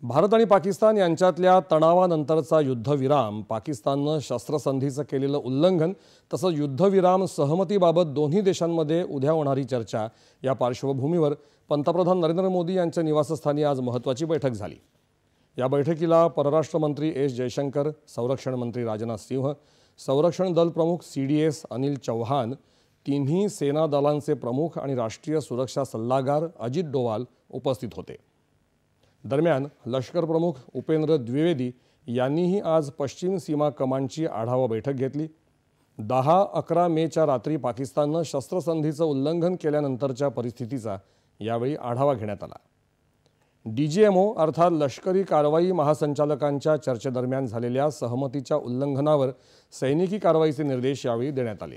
भारत आणि पाकिस्तान यांच्यातल्या तणावानंतरचा युद्धविराम, पाकिस्ताननं शस्त्रसंधीचं केलेलं उल्लंघन तसंच युद्धविराम सहमतीबाबत दोन्ही देशांमध्ये उद्या होणारी चर्चा या पार्श्वभूमीवर पंतप्रधान नरेंद्र मोदी यांच्या निवासस्थानी आज महत्त्वाची बैठक झाली। या बैठकीला परराष्ट्र मंत्री एस जयशंकर, संरक्षण मंत्री राजनाथ सिंह, संरक्षण दल प्रमुख CDS अनिल चौहान, तिन्ही सेना दलांचे प्रमुख आणि राष्ट्रीय सुरक्षा सल्लागार अजित डोवाल उपस्थित होते। दरम्यान लष्कर प्रमुख उपेंद्र द्विवेदी यांनीही आज पश्चिम सीमा कमांडची आढावा बैठक घेतली। 10-11 मेच्या रात्री पाकिस्ताननं शस्त्रसंधीचं उल्लंघन केल्यानंतरच्या परिस्थितीचा यावेळी आढावा घेण्यात आला। DGMO अर्थात लष्करी कारवाई महासंचालकांच्या चर्चेदरम्यान झालेल्या सहमतीच्या उल्लंघनावर सैनिकी कारवाईचे निर्देश यावेळी देण्यात आले।